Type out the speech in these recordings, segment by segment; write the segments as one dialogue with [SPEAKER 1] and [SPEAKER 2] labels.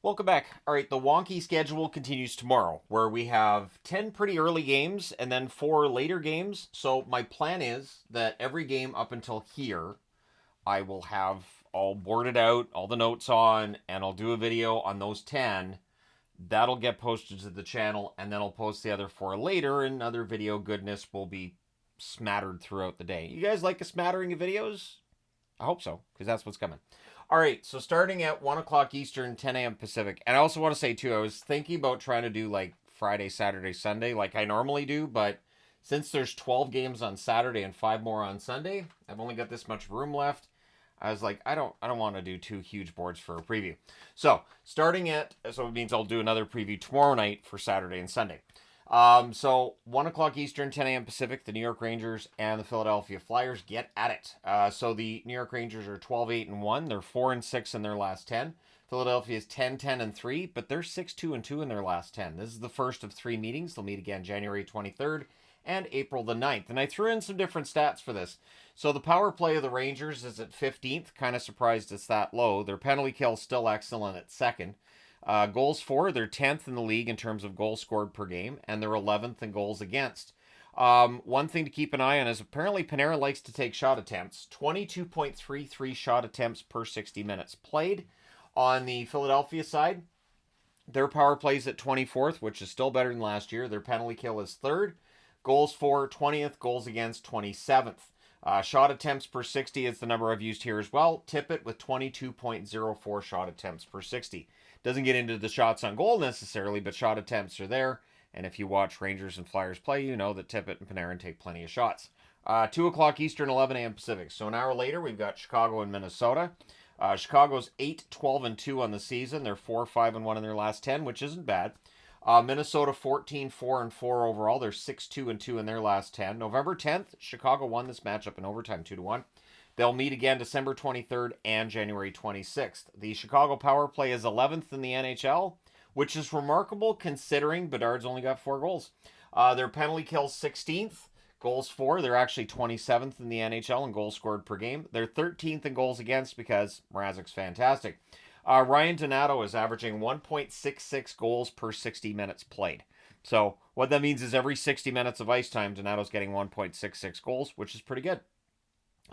[SPEAKER 1] Welcome back. All right, the wonky schedule continues tomorrow, where we have 10 pretty early games and then 4 later games. So my plan is that every game up until here, I will have all boarded out, all the notes on, and I'll do a video on those 10. That'll get posted to the channel, and then I'll post the other 4 later, and other video goodness will be smattered throughout the day. You guys like a smattering of videos? I hope so, because that's what's coming. All right, so starting at 1 o'clock Eastern, 10 a.m. Pacific. And I also want to say, too, I was thinking about trying to do, like, Friday, Saturday, Sunday, like I normally do. But since there's 12 games on Saturday and 5 more on Sunday, I've only got this much room left. I was like, I don't want to do 2 huge boards for a preview. So it means I'll do another preview tomorrow night for Saturday and Sunday. So 1 o'clock Eastern, 10 a.m. Pacific, the New York Rangers and the Philadelphia Flyers get at it. So the New York Rangers are 12-8-1. They're 4-6 in their last 10. Philadelphia is 10-10-3, but they're 6-2-2 in their last 10. This is the first of 3 meetings. They'll meet again January 23rd and April the 9th. And I threw in some different stats for this. So the power play of the Rangers is at 15th. Kind of surprised it's that low. Their penalty kill is still excellent at 2nd. Goals for, they're 10th in the league in terms of goals scored per game, and they're 11th in goals against. One thing to keep an eye on is apparently Panarin likes to take shot attempts. 22.33 shot attempts per 60 minutes played. On the Philadelphia side, their power plays at 24th, which is still better than last year. Their penalty kill is 3rd. Goals for, 20th. Goals against, 27th. Shot attempts per 60 is the number I've used here as well. Tippett with 22.04 shot attempts per 60. Doesn't get into the shots on goal necessarily, but shot attempts are there. And if you watch Rangers and Flyers play, you know that Tippett and Panarin take plenty of shots. 2 o'clock Eastern, 11 a.m. Pacific. So an hour later, we've got Chicago and Minnesota. Chicago's 8-12-2 on the season. They're 4-5-1 in their last 10, which isn't bad. Minnesota 14-4-4 overall. They're 6-2-2 in their last 10. November 10th, Chicago won this matchup in overtime 2-1. They'll meet again December 23rd and January 26th. The Chicago power play is 11th in the NHL, which is remarkable considering Bedard's only got 4 goals. Their penalty kill 16th. Goals for, they're actually 27th in the NHL in goals scored per game. They're 13th in goals against because Mrazek's fantastic. Ryan Donato is averaging 1.66 goals per 60 minutes played. So what that means is every 60 minutes of ice time, Donato's getting 1.66 goals, which is pretty good.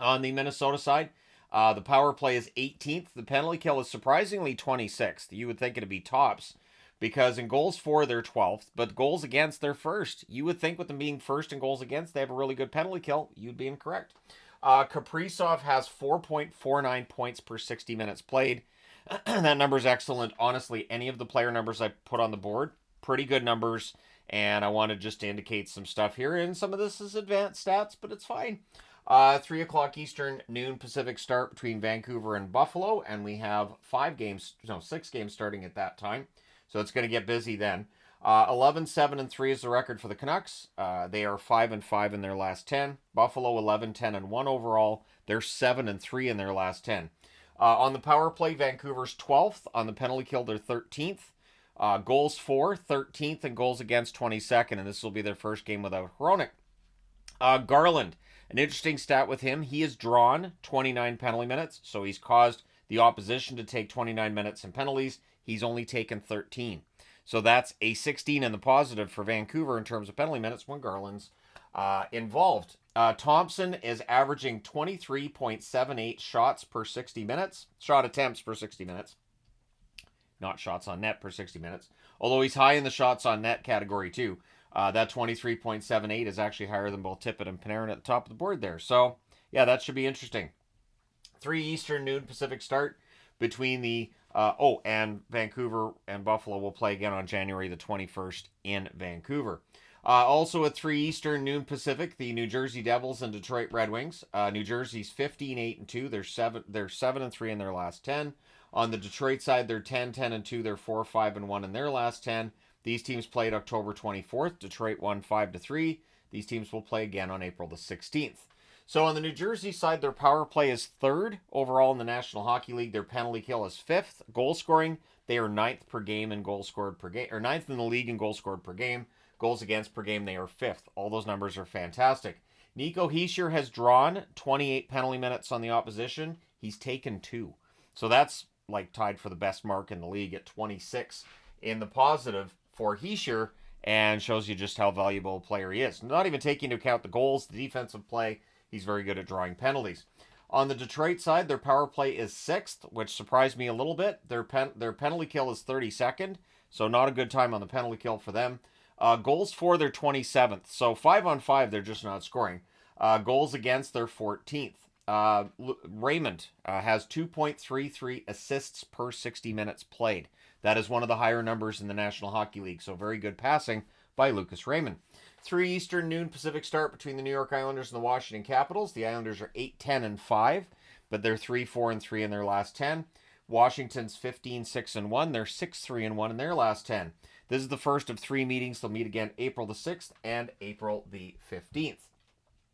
[SPEAKER 1] On the Minnesota side, the power play is 18th. The penalty kill is surprisingly 26th. You would think it'd be tops because in goals for, they're 12th, but goals against, they're first. You would think with them being first in goals against, they have a really good penalty kill. You'd be incorrect. Kaprizov has 4.49 points per 60 minutes played. That number is excellent. Honestly, any of the player numbers I put on the board, pretty good numbers. And I wanted just to indicate some stuff here. And some of this is advanced stats, but it's fine. 3 o'clock Eastern, noon Pacific start between Vancouver and Buffalo. And we have 6 games starting at that time. So it's going to get busy then. 11-7-3 is the record for the Canucks. They are 5-5 in their last 10. Buffalo 11-10-1 overall. They're 7-3 in their last 10. On the power play, Vancouver's 12th. On the penalty kill, they're 13th. Goals for, 13th, and goals against, 22nd. And this will be their first game without Hronek. Garland, an interesting stat with him. He has drawn 29 penalty minutes, so he's caused the opposition to take 29 minutes in penalties. He's only taken 13. So that's a 16 in the positive for Vancouver in terms of penalty minutes when Garland's involved. Thompson is averaging 23.78 shots per 60 minutes. Shot attempts per 60 minutes. Not shots on net per 60 minutes. Although he's high in the shots on net category too. That 23.78 is actually higher than both Tippett and Panarin at the top of the board there. So, yeah, that should be interesting. 3 Eastern, noon Pacific start between the... and Vancouver and Buffalo will play again on January the 21st in Vancouver. Also at 3 Eastern, noon Pacific, the New Jersey Devils and Detroit Red Wings. New Jersey's 15-8-2. They're 7-3 in their last 10. On the Detroit side, they're 10-10-2. They're 4-5-1 in their last 10. These teams played October 24th. Detroit won 5-3. These teams will play again on April the 16th. So on the New Jersey side, their power play is 3rd overall in the National Hockey League. Their penalty kill is 5th. Goal scoring, they are 9th per game in goals scored per game, or 9th in the league in goals scored per game. Goals against per game, they are 5th. All those numbers are fantastic. Nico Hischier has drawn 28 penalty minutes on the opposition. He's taken 2. So that's tied for the best mark in the league at 26 in the positive for Hischier, and shows you just how valuable a player he is. Not even taking into account the goals, the defensive play, he's very good at drawing penalties. On the Detroit side, their power play is 6th, which surprised me a little bit. Their penalty kill is 32nd, so not a good time on the penalty kill for them. Goals for, they're 27th, so 5-on-5, they're just not scoring. Goals against, they're 14th. Raymond has 2.33 assists per 60 minutes played. That is one of the higher numbers in the National Hockey League, so very good passing by Lucas Raymond. 3 Eastern, noon Pacific start between the New York Islanders and the Washington Capitals. The Islanders are 8-10-5, but they're 3-4-3 in their last 10. Washington's 15-6-1. They're 6-3-1 in their last 10. This is the first of 3 meetings. They'll meet again April the 6th and April the 15th.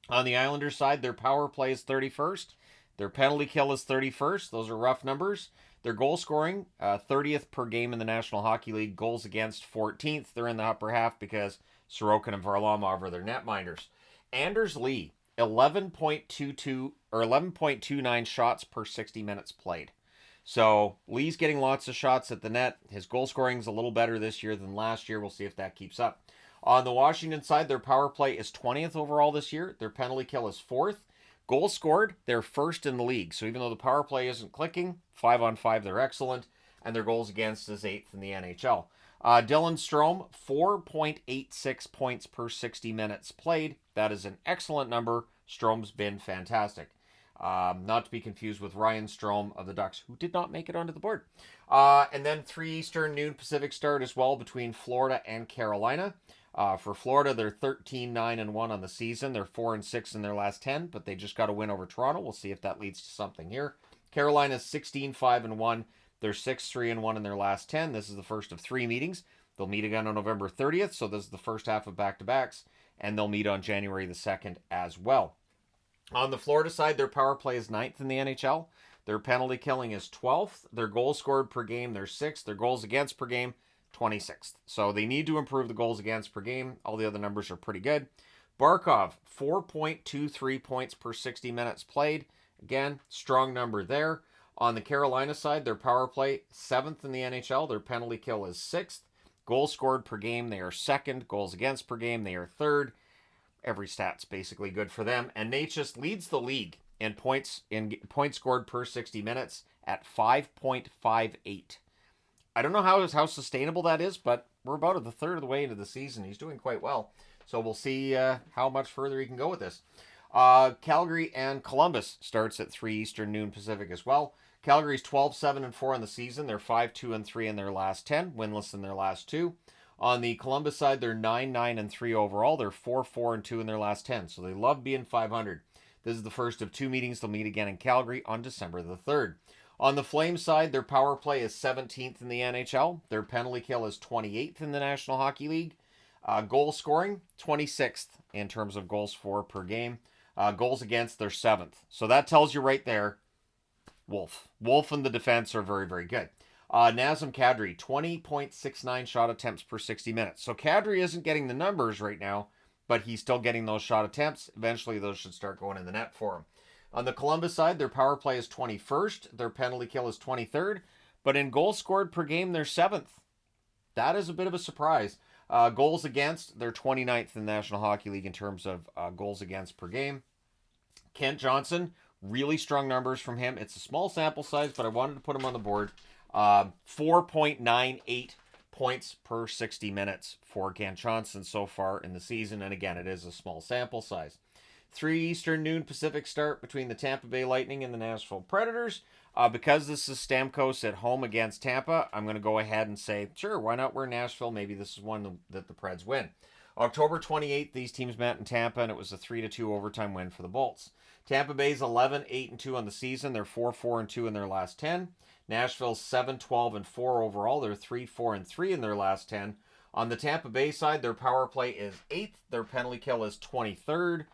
[SPEAKER 1] On the Islanders side, their power play is 31st. Their penalty kill is 31st. Those are rough numbers. Their goal scoring, 30th per game in the National Hockey League. Goals against, 14th. They're in the upper half because Sorokin and Varlamov are their netminders. Anders Lee, 11.22 or 11.29 shots per 60 minutes played. So Lee's getting lots of shots at the net. His goal scoring is a little better this year than last year. We'll see if that keeps up. On the Washington side, their power play is 20th overall this year. Their penalty kill is 4th. Goals scored, they're 1st in the league. So even though the power play isn't clicking, 5-on-5, they're excellent. And their goals against is 8th in the NHL. Dylan Strome, 4.86 points per 60 minutes played. That is an excellent number. Strome's been fantastic. Not to be confused with Ryan Strome of the Ducks, who did not make it onto the board. And then 3 Eastern, noon Pacific start as well between Florida and Carolina. For Florida, they're 13-9-1 on the season. They're 4-6 in their last 10, but they just got a win over Toronto. We'll see if that leads to something here. Carolina's 16-5-1. They're 6-3-1 in their last 10. This is the first of 3 meetings. They'll meet again on November 30th, so this is the first half of back-to-backs, and they'll meet on January the 2nd as well. On the Florida side, their power play is 9th in the NHL. Their penalty killing is 12th. Their goals scored per game, they're 6th. Their goals against per game, 26th. So they need to improve the goals against per game. All the other numbers are pretty good. Barkov, 4.23 points per 60 minutes played. Again, strong number there. On the Carolina side, their power play, 7th in the NHL. Their penalty kill is 6th. Goals scored per game, they are 2nd. Goals against per game, they are 3rd. Every stat's basically good for them. And Natchez leads the league in points scored per 60 minutes at 5.58. I don't know how sustainable that is, but we're about a third of the way into the season. He's doing quite well. So we'll see how much further he can go with this. Calgary and Columbus starts at 3 Eastern, noon Pacific as well. Calgary's 12-7-4 on the season. They're 5-2-3 in their last 10, winless in their last 2. On the Columbus side, they're 9-9-3 overall. They're 4-4-2 in their last 10, so they love being 500. This is the first of 2 meetings. They'll meet again in Calgary on December the 3rd. On the Flames side, their power play is 17th in the NHL. Their penalty kill is 28th in the National Hockey League. Goal scoring, 26th in terms of goals for per game. Goals against, they're 7th. So that tells you right there, Wolf and the defense are very, very good. Nazem Kadri, 20.69 shot attempts per 60 minutes. So Kadri isn't getting the numbers right now, but he's still getting those shot attempts. Eventually, those should start going in the net for him. On the Columbus side, their power play is 21st. Their penalty kill is 23rd. But in goals scored per game, they're 7th. That is a bit of a surprise. Goals against, they're 29th in the National Hockey League in terms of goals against per game. Kent Johnson, really strong numbers from him. It's a small sample size, but I wanted to put him on the board. 4.98 points per 60 minutes for Kent Johnson so far in the season. And again, it is a small sample size. 3 Eastern, noon Pacific start between the Tampa Bay Lightning and the Nashville Predators. Because this is Stamkos at home against Tampa, I'm going to go ahead and say, sure, why not? We're Nashville. Maybe this is one that the Preds win. October 28th, these teams met in Tampa, and it was a 3-2 overtime win for the Bolts. Tampa Bay's 11-8-2 on the season. They're 4-4-2 in their last 10. Nashville's 7-12-4 overall. They're 3-4-3 in their last 10. On the Tampa Bay side, their power play is 8th. Their penalty kill is 23rd.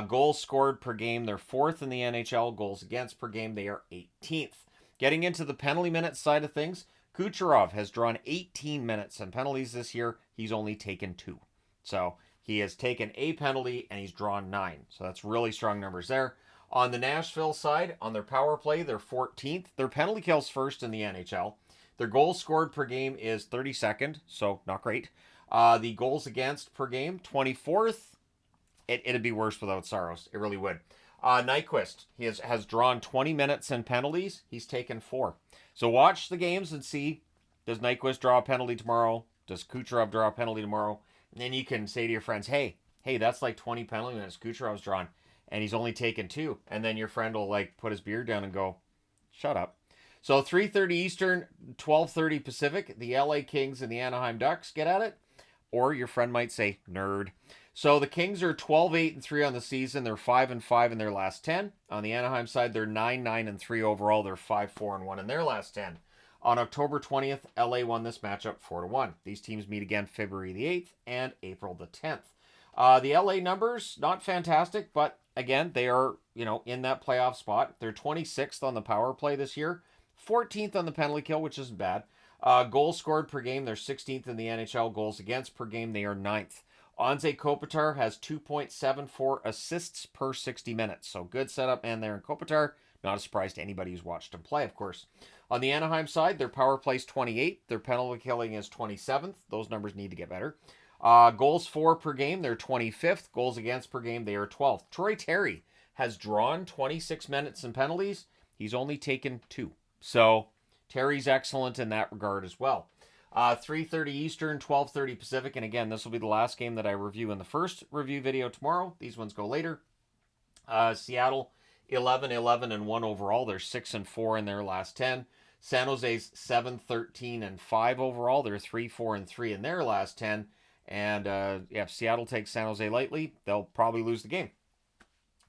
[SPEAKER 1] Goals scored per game, they're 4th in the NHL. Goals against per game, they are 18th. Getting into the penalty minutes side of things, Kucherov has drawn 18 minutes in penalties this year. He's only taken 2. So he has taken a penalty and he's drawn 9. So that's really strong numbers there. On the Nashville side, on their power play, they're 14th. Their penalty kills first in the NHL. Their goals scored per game is 32nd, so not great. The goals against per game, 24th. It'd be worse without Saros. It really would. Nyquist, he has drawn 20 minutes in penalties. He's taken 4. So watch the games and see, does Nyquist draw a penalty tomorrow? Does Kucherov draw a penalty tomorrow? And then you can say to your friends, hey, that's like 20 penalty minutes Kucherov's drawn, and he's only taken 2. And then your friend will like put his beer down and go, shut up. So 3:30 Eastern, 12:30 Pacific, the LA Kings and the Anaheim Ducks get at it. Or your friend might say, nerd. So the Kings are 12-8-3 on the season. They're 5-5 in their last 10. On the Anaheim side, they're 9-9-3 overall. They're 5-4-1 in their last 10. On October 20th, LA won this matchup 4-1. These teams meet again February the 8th and April the 10th. The LA numbers, not fantastic, but again, they are, in that playoff spot. They're 26th on the power play this year, 14th on the penalty kill, which isn't bad. Goals scored per game, they're 16th in the NHL. Goals against per game, they are 9th. Anze Kopitar has 2.74 assists per 60 minutes. So good setup man there in Kopitar. Not a surprise to anybody who's watched him play, of course. On the Anaheim side, their power play is 28th. Their penalty killing is 27th. Those numbers need to get better. Goals for per game, they're 25th. Goals against per game, they are 12th. Troy Terry has drawn 26 minutes in penalties. He's only taken 2. So Terry's excellent in that regard as well. 3:30 Eastern, 12:30 Pacific. And again, this will be the last game that I review in the first review video tomorrow. These ones go later. Seattle, 11-11-1 overall. They're 6-4 in their last 10. San Jose's 7-13-5 overall. They're 3-4-3 in their last 10. And if Seattle takes San Jose lightly, they'll probably lose the game.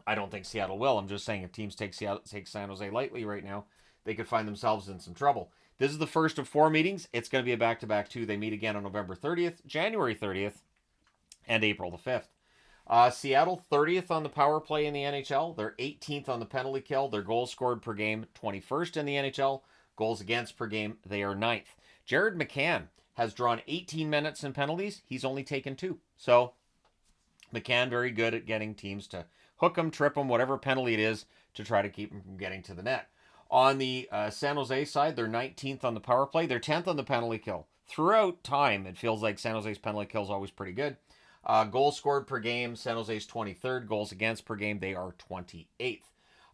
[SPEAKER 1] I don't think Seattle will. I'm just saying if teams take San Jose lightly right now, they could find themselves in some trouble. This is the first of 4 meetings. It's going to be a back-to-back too. They meet again on November 30th, January 30th, and April the 5th. Seattle, 30th on the power play in the NHL. They're 18th on the penalty kill. Their goals scored per game, 21st in the NHL. Goals against per game, they are 9th. Jared McCann has drawn 18 minutes in penalties. He's only taken 2. So McCann very good at getting teams to hook him, trip him, whatever penalty it is, to try to keep him from getting to the net. On the San Jose side, they're 19th on the power play. They're 10th on the penalty kill. Throughout time, it feels like San Jose's penalty kill is always pretty good. Goals scored per game, San Jose's 23rd. Goals against per game, they are 28th.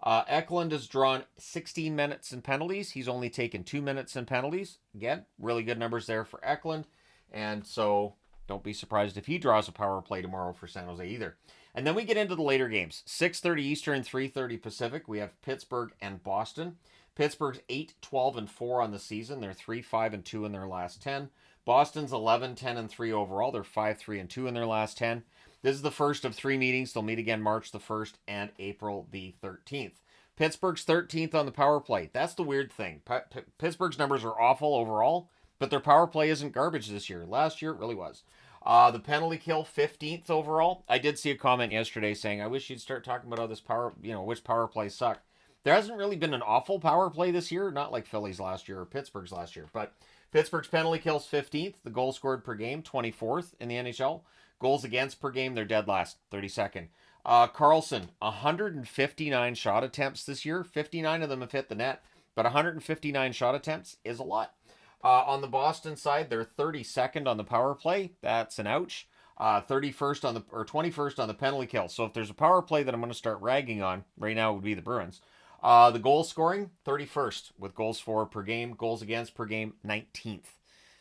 [SPEAKER 1] Eklund has drawn 16 minutes in penalties. He's only taken 2 minutes in penalties. Again, really good numbers there for Eklund. And so don't be surprised if he draws a power play tomorrow for San Jose either. And then we get into the later games. 6:30 Eastern, 3:30 Pacific. We have Pittsburgh and Boston. Pittsburgh's 8-12-4 on the season. They're 3-5-2 in their last 10. Boston's 11-10-3 overall. They're 5-3-2 in their last 10. This is the first of 3 meetings. They'll meet again March the 1st and April the 13th. Pittsburgh's 13th on the power play. That's the weird thing. Pittsburgh's numbers are awful overall, but their power play isn't garbage this year. Last year, it really was. The penalty kill, 15th overall. I did see a comment yesterday saying, I wish you'd start talking about how this which power plays suck. There hasn't really been an awful power play this year, not like Philly's last year or Pittsburgh's last year, but Pittsburgh's penalty kills 15th. The goals scored per game, 24th in the NHL. Goals against per game, they're dead last, 32nd. Carlson, 159 shot attempts this year. 59 of them have hit the net, but 159 shot attempts is a lot. On the Boston side, they're 32nd on the power play. That's an ouch. 21st on the penalty kill. So if there's a power play that I'm going to start ragging on right now, it would be the Bruins. The goal scoring, 31st with goals for per game. Goals against per game, 19th.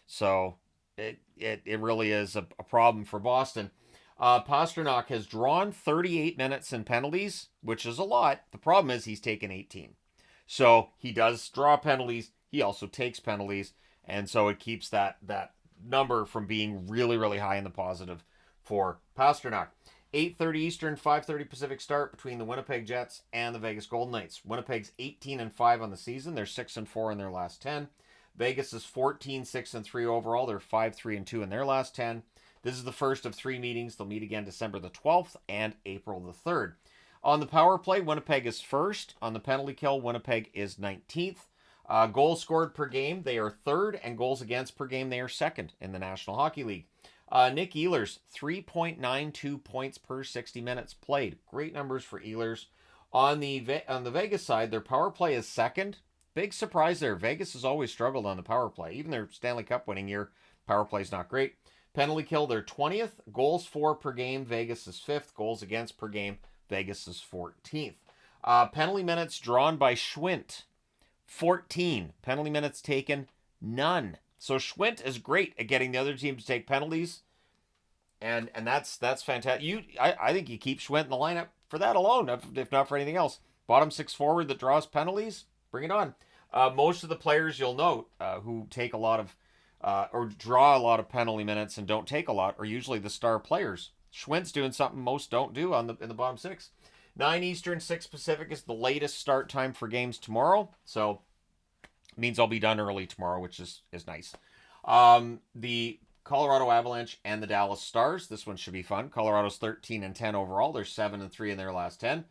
[SPEAKER 1] So it really is a problem for Boston. Pastrnak has drawn 38 minutes in penalties, which is a lot. The problem is he's taken 18. So he does draw penalties. He also takes penalties. And so it keeps that number from being really, really high in the positive for Pastrnak. 8:30 Eastern, 5:30 Pacific start between the Winnipeg Jets and the Vegas Golden Knights. Winnipeg's 18-5 on the season. They're 6-4 in their last 10. Vegas is 14-6-3 overall. They're 5-3-2 in their last 10. This is the first of 3 meetings. They'll meet again December the 12th and April the 3rd. On the power play, Winnipeg is first. On the penalty kill, Winnipeg is 19th. Goals scored per game, they are 3rd, and goals against per game, they are 2nd in the National Hockey League. Nick Ehlers, 3.92 points per 60 minutes played. Great numbers for Ehlers. On the Vegas side, their power play is second. Big surprise there. Vegas has always struggled on the power play. Even their Stanley Cup winning year, power play is not great. Penalty kill, they're 20th. Goals for per game, Vegas is 5th. Goals against per game, Vegas is 14th. Penalty minutes drawn by Schwint, 14. Penalty minutes taken, none. So Schwint is great at getting the other team to take penalties, and that's fantastic. I think you keep Schwint in the lineup for that alone, if not for anything else. Bottom six forward that draws penalties, bring it on. Most of the players you'll note who take a lot of or draw a lot of penalty minutes and don't take a lot are usually the star players. Schwint's doing something most don't do in the bottom six. 9 Eastern, 6 Pacific is the latest start time for games tomorrow. So it means I'll be done early tomorrow, which is nice. The Colorado Avalanche and the Dallas Stars. This one should be fun. Colorado's 13-10 overall. They're 7-3 in their last 10.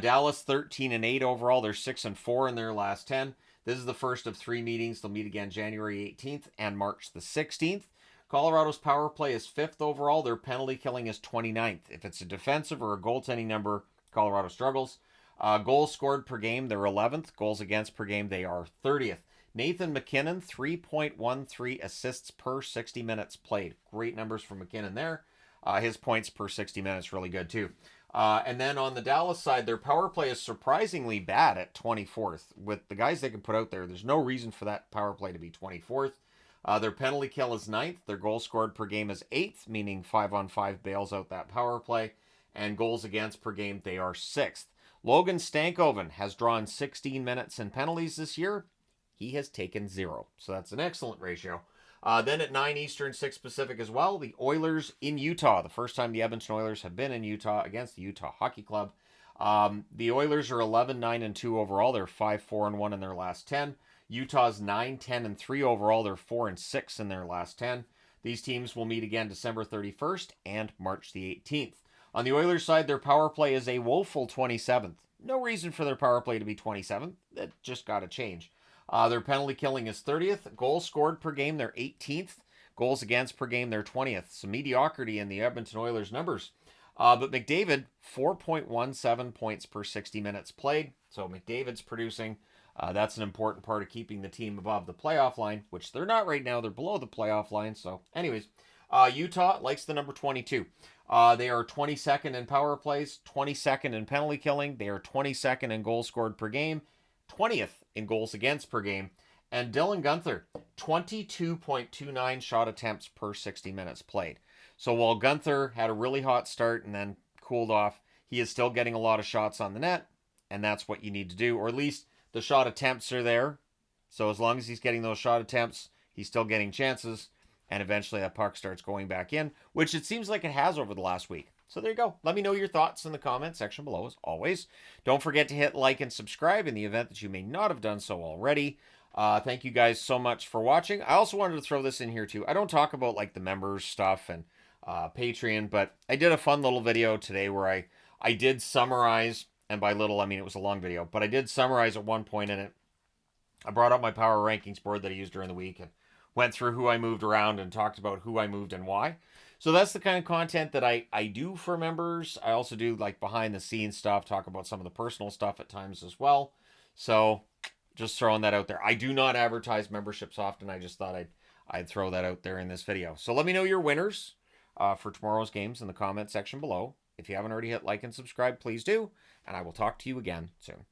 [SPEAKER 1] Dallas 13-8 overall. They're 6-4 in their last 10. This is the first of 3 meetings. They'll meet again January 18th and March the 16th. Colorado's power play is 5th overall. Their penalty killing is 29th. If it's a defensive or a goaltending number, Colorado struggles. Goals scored per game, they're 11th. Goals against per game, they are 30th. Nathan MacKinnon, 3.13 assists per 60 minutes played. Great numbers from MacKinnon there. His points per 60 minutes really good too. And then on the Dallas side, their power play is surprisingly bad at 24th. With the guys they can put out there, there's no reason for that power play to be 24th. Their penalty kill is 9th. Their goals scored per game is 8th, meaning 5-on-5 bails out that power play. And goals against per game, they are 6th. Logan Stankoven has drawn 16 minutes in penalties this year. He has taken 0. So that's an excellent ratio. Then at 9 Eastern, 6 Pacific as well, the Oilers in Utah. The first time the Edmonton Oilers have been in Utah against the Utah Hockey Club. The Oilers are 11-9-2 overall. They're 5-4-1 in their last 10. Utah's 9-10-3 overall. They're 4-6 in their last 10. These teams will meet again December 31st and March the 18th. On the Oilers side, their power play is a woeful 27th. No reason for their power play to be 27th. That just got to change. Their penalty killing is 30th. Goals scored per game, they're 18th. Goals against per game, they're 20th. Some mediocrity in the Edmonton Oilers numbers. But McDavid, 4.17 points per 60 minutes played. So McDavid's producing. That's an important part of keeping the team above the playoff line, which they're not right now. They're below the playoff line. So anyways, Utah likes the number 22. They are 22nd in power plays, 22nd in penalty killing. They are 22nd in goals scored per game, 20th in goals against per game. And Dylan Guenther, 22.29 shot attempts per 60 minutes played. So while Guenther had a really hot start and then cooled off, he is still getting a lot of shots on the net, and that's what you need to do. Or at least the shot attempts are there. So as long as he's getting those shot attempts, he's still getting chances. And eventually that puck starts going back in, which it seems like it has over the last week. So there you go. Let me know your thoughts in the comment section below, as always. Don't forget to hit like and subscribe in the event that you may not have done so already. Thank you guys so much for watching. I also wanted to throw this in here too. I don't talk about like the members stuff and Patreon, but I did a fun little video today where I did summarize, and by little I mean it was a long video, but I did summarize at one point in it. I brought up my power rankings board that I used during the week and went through who I moved around and talked about who I moved and why. So that's the kind of content that I do for members. I also do like behind the scenes stuff, talk about some of the personal stuff at times as well. So just throwing that out there. I do not advertise memberships often. I just thought I'd throw that out there in this video. So let me know your winners for tomorrow's games in the comment section below. If you haven't already hit like and subscribe, please do. And I will talk to you again soon.